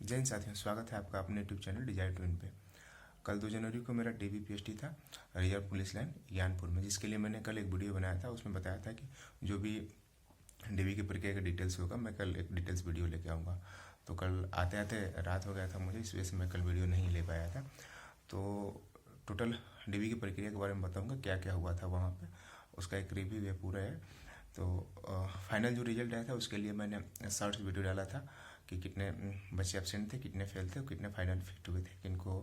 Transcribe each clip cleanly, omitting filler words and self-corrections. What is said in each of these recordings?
जय हिंद साथियों, स्वागत है आपका अपने यूट्यूब चैनल डिजायर ट्विन पे। कल 2 जनवरी को मेरा DVPST था रिजर्व पुलिस लाइन ज्ञानपुर में, जिसके लिए मैंने कल एक वीडियो बनाया था। उसमें बताया था कि जो भी DV की प्रक्रिया का डिटेल्स होगा, मैं कल एक डिटेल्स वीडियो लेके आऊँगा। तो कल आते आते रात हो गया था मुझे, इस वजह से मैं कल वीडियो नहीं ले पाया था। तो टोटल DV की प्रक्रिया के बारे में बताऊँगा, क्या क्या हुआ था वहाँ पर, उसका एक रिव्यू है पूरा है। तो फाइनल जो रिजल्ट आया था उसके लिए मैंने शॉर्ट्स वीडियो डाला था कि कितने बच्चे एब्सेंट थे, कितने फेल थे और कितने फाइनल फिट हुए थे, किनको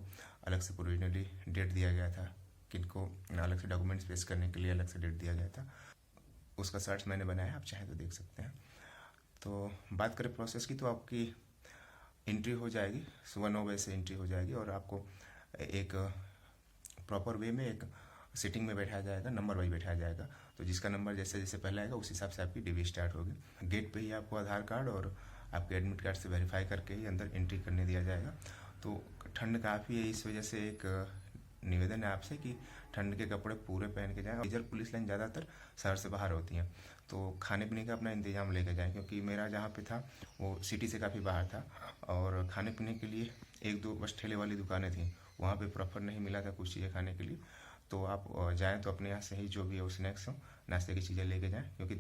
अलग से प्रोविजनली डेट दिया गया था, किनको अलग से डॉक्यूमेंट्स पेश करने के लिए अलग से डेट दिया गया था। उसका शॉर्ट्स मैंने बनाया, आप चाहें तो देख सकते हैं। तो बात करें प्रोसेस की, तो आपकी एंट्री हो जाएगी, सुबह 9 बजे से एंट्री हो जाएगी और आपको एक प्रॉपर वे में एक सीटिंग में बैठाया जाएगा, नंबर वाइज बैठाया जाएगा। तो जिसका नंबर जैसे जैसे पहले आएगा उस हिसाब से आपकी DV स्टार्ट होगी। गेट पे ही आपको आधार कार्ड और आपके एडमिट कार्ड से वेरीफाई करके ही अंदर एंट्री करने दिया जाएगा। तो ठंड काफ़ी है, इस वजह से एक निवेदन है आपसे कि ठंड के कपड़े पूरे पहन के जाएं। रिजर्व पुलिस लाइन ज़्यादातर शहर से बाहर होती हैं, तो खाने पीने का अपना इंतजाम लेके जाएं, क्योंकि मेरा जहाँ पे था वो सिटी से काफ़ी बाहर था और खाने पीने के लिए 1-2 बस ठेले वाली दुकानें थी, वहाँ पे प्रॉपर नहीं मिला था कुछ चीज़ें खाने के लिए। तो आप जाएँ तो अपने यहाँ से ही जो भी हो स्नैक्स हो, नाश्ते की चीज़ें लेके जाएँ, क्योंकि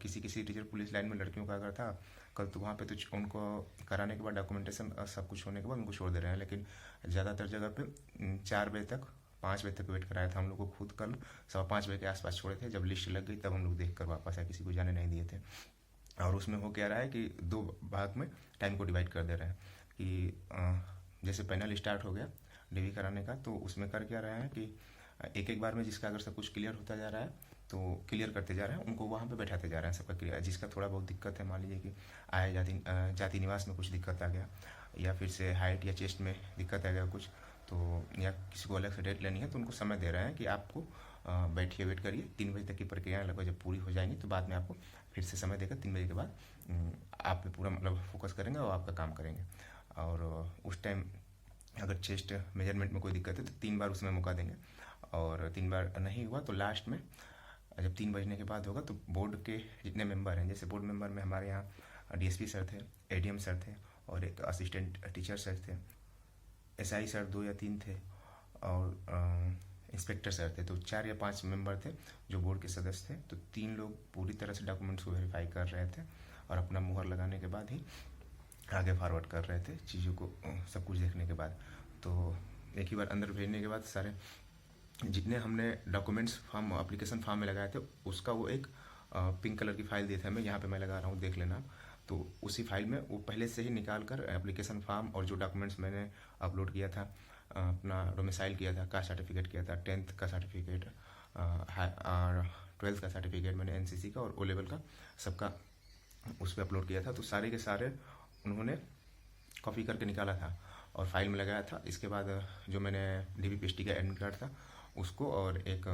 किसी किसी रिजर्व पुलिस लाइन में लड़कियों का अगर था कल, तो वहाँ पे तो उनको कराने के बाद डॉक्यूमेंटेशन सब कुछ होने के बाद उनको छोड़ दे रहे हैं। लेकिन ज़्यादातर जगह पे 4 बजे तक 5 बजे तक वेट कराया था हम लोग को। खुद कल 5:15 बजे के आसपास छोड़े थे, जब लिस्ट लग गई तब हम लोग देख कर वापस आए, किसी को जाने नहीं दिए थे। और उसमें हो क्या रहा है कि 2 भाग में टाइम को डिवाइड कर दे रहे हैं कि जैसे पैनल स्टार्ट हो गया DV कराने का, तो उसमें कर क्या रहे हैं कि एक एक बार में जिसका अगर सब कुछ क्लियर होता जा रहा है तो क्लियर करते जा रहे हैं, उनको वहाँ पे बैठाते जा रहे हैं सबका क्लियर। जिसका थोड़ा बहुत दिक्कत है, मान लीजिए कि आय जाति निवास में कुछ दिक्कत आ गया, या फिर से हाइट या चेस्ट में दिक्कत आ गया कुछ, तो या किसी को अलग से डेट लेनी है, तो उनको समय दे रहे हैं कि आपको बैठिए, वेट करिए। 3 बजे तक की प्रक्रिया लगभग जब पूरी हो जाएंगी तो बाद में आपको फिर से समय देकर 3 बजे के बाद आप पे पूरा मतलब फोकस करेंगे और आपका काम करेंगे। और उस टाइम अगर चेस्ट मेजरमेंट में कोई दिक्कत है तो 3 बार उसमें मौका देंगे, और 3 बार नहीं हुआ तो लास्ट में जब 3 बजने के बाद होगा तो बोर्ड के जितने मेंबर हैं, जैसे बोर्ड मेंबर में हमारे यहाँ DSP सर थे, ADM सर थे और एक असिस्टेंट टीचर सर थे, SI सर 2 या 3 थे और इंस्पेक्टर सर थे। तो 4 या 5 मेंबर थे जो बोर्ड के सदस्य थे। तो 3 लोग पूरी तरह से डॉक्यूमेंट्स को वेरीफाई कर रहे थे और अपना मुहर लगाने के बाद ही आगे फॉरवर्ड कर रहे थे चीज़ों को, सब कुछ देखने के बाद। तो एक ही बार अंदर भेजने के बाद सारे जितने हमने डॉक्यूमेंट्स फॉर्म एप्लीकेशन फॉर्म में लगाए थे उसका वो एक पिंक कलर की फाइल दी था, मैं यहाँ पे मैं लगा रहा हूँ, देख लेना। तो उसी फाइल में वो पहले से ही निकाल कर एप्लीकेशन फॉर्म और जो डॉक्यूमेंट्स मैंने अपलोड किया था, अपना डोमिसाइल किया था, कास्ट सर्टिफिकेट किया था, 10th का सर्टिफिकेट और 12th का सर्टिफिकेट मैंने NCC का और O लेवल का सबका उस पर अपलोड किया था। तो सारे के सारे उन्होंने कॉपी करके निकाला था और फाइल में लगाया था। इसके बाद जो मैंने DVPST का एडमिट कार्ड था उसको और एक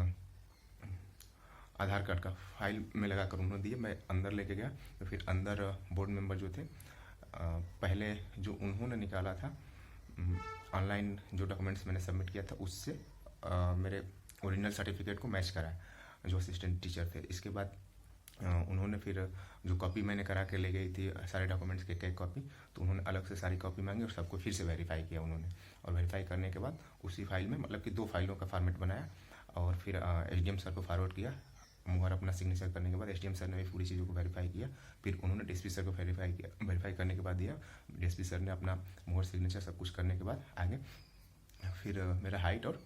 आधार कार्ड का फाइल में लगा कर उन्होंने दिए, मैं अंदर लेके गया। तो फिर अंदर बोर्ड मेंबर जो थे, पहले जो उन्होंने निकाला था ऑनलाइन जो डॉक्यूमेंट्स मैंने सबमिट किया था उससे मेरे ओरिजिनल सर्टिफिकेट को मैच कराया जो असिस्टेंट टीचर थे। इसके बाद उन्होंने फिर जो कॉपी मैंने करा के ले गई थी सारे डॉक्यूमेंट्स के एक कॉपी, तो उन्होंने अलग से सारी कॉपी मांगी और सबको फिर से वेरीफाई किया उन्होंने। और वेरीफाई करने के बाद उसी फाइल में मतलब कि 2 फाइलों का फॉर्मेट बनाया और फिर SDM सर को फॉरवर्ड किया। मुहर अपना सिग्नेचर करने के बाद SDM सर ने भी पूरी चीज़ों को वेरीफाई किया। फिर उन्होंने DSP सर को वेरीफाई किया, वेरीफाई करने के बाद दिया। DSP सर ने अपना मुहर सिग्नेचर सब कुछ करने के बाद आगे फिर मेरा हाइट और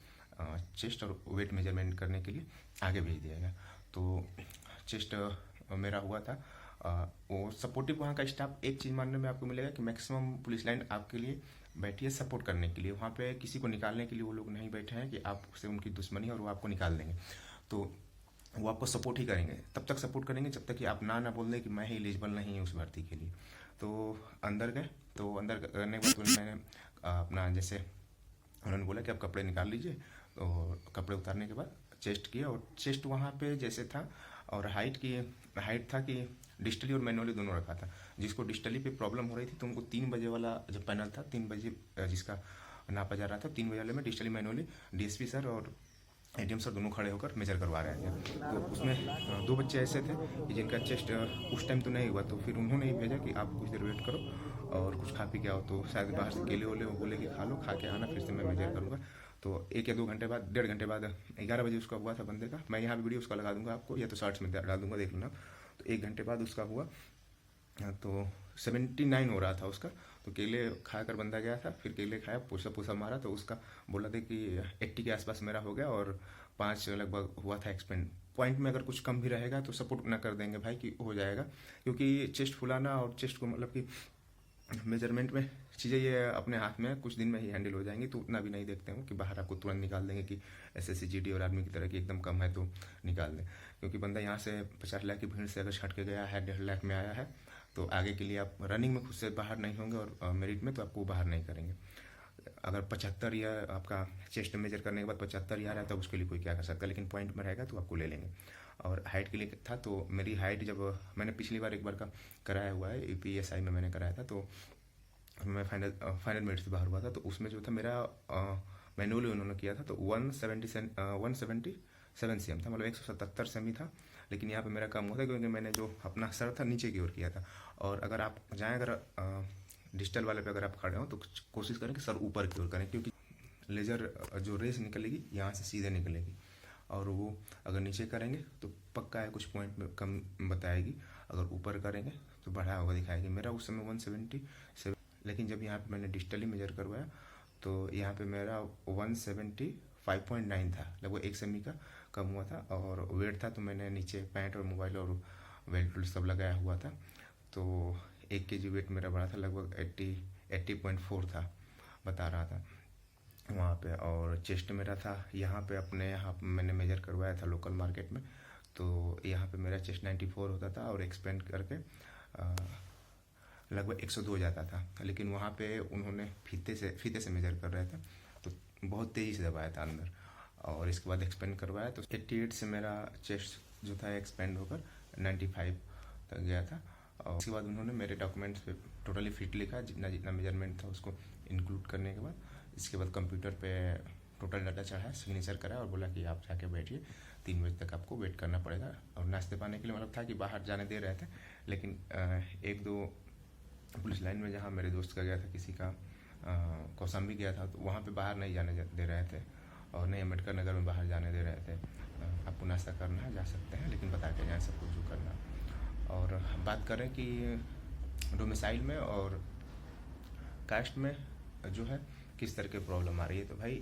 चेस्ट और वेट मेजरमेंट करने के लिए आगे भेज दिया गया। तो चेस्ट मेरा हुआ था। वो सपोर्टिव वहाँ का स्टाफ, एक चीज़ मानने में आपको मिलेगा कि मैक्सिमम पुलिस लाइन आपके लिए बैठी है सपोर्ट करने के लिए। वहाँ पे किसी को निकालने के लिए वो लोग नहीं बैठे हैं कि आपसे उनकी दुश्मनी है और वो आपको निकाल देंगे। तो वो आपको सपोर्ट ही करेंगे, तब तक सपोर्ट करेंगे जब तक कि आप ना बोल दें कि मैं ही एलिजिबल नहीं हूँ उस भर्ती के लिए। तो अंदर गए, तो अंदर करने के बाद मैंने अपना जैसे उन्होंने बोला कि आप कपड़े निकाल लीजिए, तो कपड़े उतारने के बाद चेस्ट किया और चेस्ट वहाँ पे जैसे था। और हाइट था कि डिजिटली और मैनुअली दोनों रखा था। जिसको डिजिटली पे प्रॉब्लम हो रही थी तो उनको 3 बजे वाला जो पैनल था 3 बजे जिसका नापा जा रहा था, 3 बजे वाले में डिजिटली मैनुअली DSP सर और ADM सर दोनों खड़े होकर मेजर करवा रहे थे। तो उसमें 2 बच्चे ऐसे थे कि जिनका चेस्ट उस टाइम तो नहीं हुआ, तो फिर उन्होंने ही भेजा कि आप कुछ देर वेट करो और कुछ खा पी के आओ, तो शायद बाहर से केले वेले बोले कि खा लो, खा के आना, फिर से मैं मेजर करूँगा। तो 1 या 2 घंटे बाद, 1.5 घंटे बाद 11 बजे उसका हुआ था बंदे का। मैं यहाँ वीडियो उसका लगा दूंगा आपको, या तो शॉर्ट्स में डाल दूंगा, देख लेना। तो 1 घंटे बाद उसका हुआ, तो 79 हो रहा था उसका। तो केले खाकर बंदा गया था, फिर केले खाया, पूछा पूछा मारा, तो उसका बोला था कि 80 के आसपास मेरा हो गया, और 5 लगभग हुआ था एक्सपेंड। पॉइंट में अगर कुछ कम भी रहेगा तो सपोर्ट ना कर देंगे भाई कि हो जाएगा, क्योंकि चेस्ट फुलाना और चेस्ट को मतलब कि मेजरमेंट में चीज़ें ये अपने हाथ में कुछ दिन में ही हैंडल हो जाएंगी। तो उतना भी नहीं देखते हो कि बाहर आपको तुरंत निकाल देंगे कि SSC GD और आर्मी की तरह की एकदम कम है तो निकाल दें। क्योंकि बंदा यहाँ से 50 लाख की भीड़ से अगर छट के गया है, 1.5 लाख में आया है, तो आगे के लिए आप रनिंग में खुद से बाहर नहीं होंगे, और मेरिट में तो आपको बाहर नहीं करेंगे। अगर 75 या आपका चेस्ट मेजर करने के बाद 75 आ रहा है तो उसके लिए कोई क्या कर सकता है, लेकिन पॉइंट में रहेगा तो आपको ले लेंगे। और हाइट के लिए था, तो मेरी हाइट जब मैंने पिछली बार एक बार का कराया हुआ है, APSI में मैंने कराया था, तो मैं फाइनल मेरिट से बाहर हुआ था। तो उसमें जो था मेरा मैनुअली उन्होंने किया था, तो 177 cm था, मतलब 177 सेमी था। लेकिन यहाँ पे मेरा कम हुआ था क्योंकि मैंने जो अपना सर था नीचे की ओर किया था। और अगर आप जाएँ, अगर डिजिटल वाले पे अगर आप खड़े हो तो कोशिश करें कि सर ऊपर की ओर करें, क्योंकि लेज़र जो रेस निकलेगी यहाँ से सीधे निकलेगी, और वो अगर नीचे करेंगे तो पक्का है कुछ पॉइंट में कम बताएगी, अगर ऊपर करेंगे तो बढ़ा होगा दिखाएगी। मेरा उस समय 177, लेकिन जब यहाँ पे मैंने डिजिटली मेजर करवाया तो यहाँ पे मेरा 175.9 था, लगभग 1 सेमी का कम हुआ था। और वेट था, तो मैंने नीचे पैंट और मोबाइल और बेल्ट सब लगाया हुआ था, तो 1 kg वेट मेरा बढ़ा था, लगभग 80.4 था बता रहा था वहाँ पे। और चेस्ट मेरा था यहाँ पे, अपने यहाँ मैंने मेजर करवाया था लोकल मार्केट में, तो यहाँ पे मेरा चेस्ट 94 होता था, और एक्सपेंड करके लगभग 102 जाता था। लेकिन वहाँ पे उन्होंने फीते से मेजर कर रहे थे, तो बहुत तेज़ी से दबाया था अंदर, और इसके बाद एक्सपेंड करवाया तो 88 से मेरा चेस्ट जो था एक्सपेंड होकर 95 तक गया था। और उसके बाद उन्होंने मेरे डॉक्यूमेंट्स पे टोटली फिट लिखा, जितना जितना मेजरमेंट था उसको इंक्लूड करने के बाद। इसके बाद कंप्यूटर पे टोटल डाटा चढ़ाया, सिग्नेचर करा, और बोला कि आप जाके बैठिए, 3 बजे तक आपको वेट करना पड़ेगा। और नाश्ते पाने के लिए मतलब था कि बाहर जाने दे रहे थे, लेकिन 1-2 पुलिस लाइन में जहाँ मेरे दोस्त का गया था, किसी का कौशाम्बी गया था, तो वहाँ पे बाहर नहीं जाने दे रहे थे, और नहीं अम्बेडकर नगर में बाहर जाने दे रहे थे। आपको नाश्ता करना है जा सकते हैं, लेकिन बता के जाएँ सब कुछ जो करना। और बात करें कि डोमिसाइल में और कास्ट में जो है किस तरह की प्रॉब्लम आ रही है, तो भाई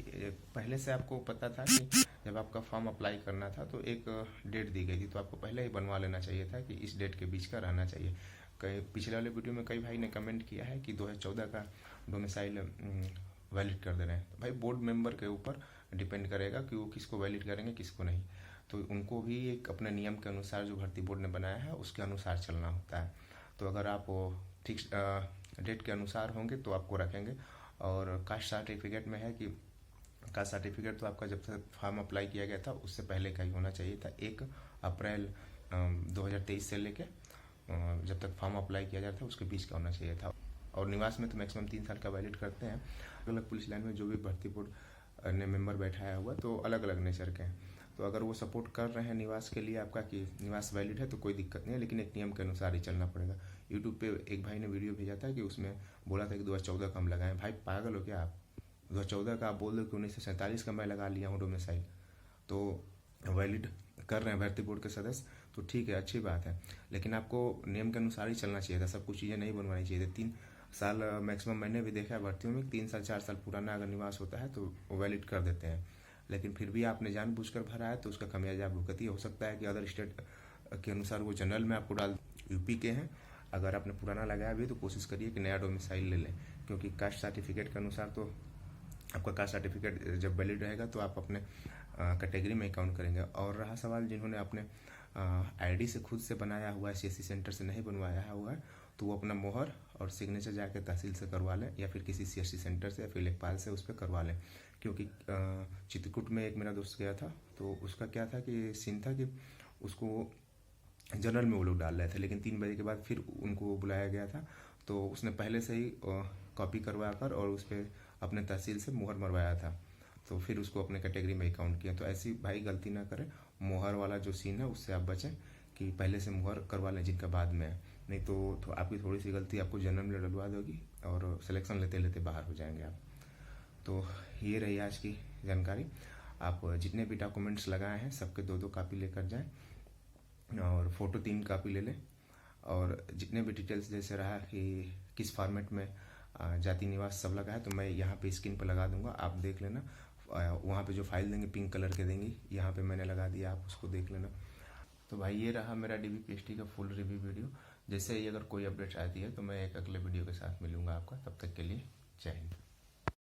पहले से आपको पता था कि जब आपका फॉर्म अप्लाई करना था तो एक डेट दी गई थी, तो आपको पहले ही बनवा लेना चाहिए था कि इस डेट के बीच का रहना चाहिए। कई पिछले वाले वीडियो में कई भाई ने कमेंट किया है कि 2014 का डोमिसाइल वैलिड कर दे रहे हैं। तो भाई बोर्ड मेंबर के ऊपर डिपेंड करेगा कि वो किसको वैलिड करेंगे, किसको नहीं। तो उनको भी एक अपने नियम के अनुसार जो भर्ती बोर्ड ने बनाया है उसके अनुसार चलना होता है। तो अगर आप फिक्स डेट के अनुसार होंगे तो आपको रखेंगे। और कास्ट सर्टिफिकेट में है कि कास्ट सर्टिफिकेट तो आपका जब तक फॉर्म अप्लाई किया गया था उससे पहले का ही होना चाहिए था। 1 अप्रैल 2023 से लेके जब तक फॉर्म अप्लाई किया जाता था उसके बीच का होना चाहिए था। और निवास में तो मैक्सिमम 3 साल का वैलिड करते हैं। अलग अलग पुलिस लाइन में जो भी भर्ती बोर्ड ने मेंबर बैठाया हुआ तो अलग अलग नेचर के हैं। तो अगर वो सपोर्ट कर रहे हैं निवास के लिए आपका कि निवास वैलिड है तो कोई दिक्कत नहीं है, लेकिन एक नियम के अनुसार ही चलना पड़ेगा। यूट्यूब पे एक भाई ने वीडियो भेजा था कि उसमें बोला था कि 2014 का हम लगाएं। भाई पागल हो क्या आप? 2014 का आप बोल दो कि 1947 का मैं लगा लिया हूँ डोमिसाइल, तो वैलिड कर रहे हैं भर्ती बोर्ड के सदस्य, तो ठीक है, अच्छी बात है। लेकिन आपको नियम के अनुसार ही चलना चाहिए था, सब कुछ चीज़ें नहीं बनवानी चाहिए थी। 3 साल मैक्सिमम मैंने भी देखा है भर्तियों में, 3 साल 4 साल पुराना अगर निवास होता है तो वैलिड कर देते हैं। लेकिन फिर भी आपने जानबूझकर भरा है तो उसका खमियाजा आप भुगती। हो सकता है कि अदर स्टेट के अनुसार वो जनरल में आपको डाल, यूपी के हैं, अगर आपने पुराना लगाया भी तो कोशिश करिए कि नया डोमिसाइल ले लें, क्योंकि कास्ट सर्टिफिकेट के अनुसार तो आपका कास्ट सर्टिफिकेट जब वैलिड रहेगा तो आप अपने कैटेगरी में काउंट करेंगे। और रहा सवाल जिन्होंने अपने आईडी से खुद से बनाया हुआ है, CSC सेंटर से नहीं बनवाया हुआ है, तो वो अपना मोहर और सिग्नेचर जाके तहसील से करवा लें, या फिर किसी CSC सेंटर से या फिर लेखपाल से उस पर करवा लें। क्योंकि चित्रकूट में एक मेरा दोस्त गया था, तो उसका क्या था कि सीन था कि उसको जनरल में वो लोग डाल रहे थे, लेकिन 3 बजे के बाद फिर उनको बुलाया गया था, तो उसने पहले से ही कॉपी करवा कर और उस पर अपने तहसील से मोहर मरवाया था, तो फिर उसको अपने कैटेगरी में काउंट किया। तो ऐसी भाई गलती ना करें, मोहर वाला जो सीन है उससे आप बचें, कि पहले से मोहर करवा लें जिनका बाद में है। नहीं तो आपकी थोड़ी सी गलती आपको जनरल में डलवा दोगी और सिलेक्शन लेते लेते बाहर हो जाएंगे आप। तो ये रही आज की जानकारी। आप जितने भी डॉक्यूमेंट्स लगाए हैं सबके 2-2 कापी लेकर जाएं और फ़ोटो 3 कापी ले लें। और जितने भी डिटेल्स जैसे रहा कि किस फॉर्मेट में जाति निवास सब लगा है, तो मैं यहाँ पे स्क्रीन पर लगा दूंगा, आप देख लेना। वहाँ पे जो फाइल देंगे पिंक कलर के देंगी, यहाँ पे मैंने लगा दिया, आप उसको देख लेना। तो भाई ये रहा मेरा DBPST का फुल रिव्यू वीडियो। जैसे ही अगर कोई अपडेट आती है तो मैं एक अगले वीडियो के साथ मिलूंगा आपका। तब तक के लिए जय हिंद।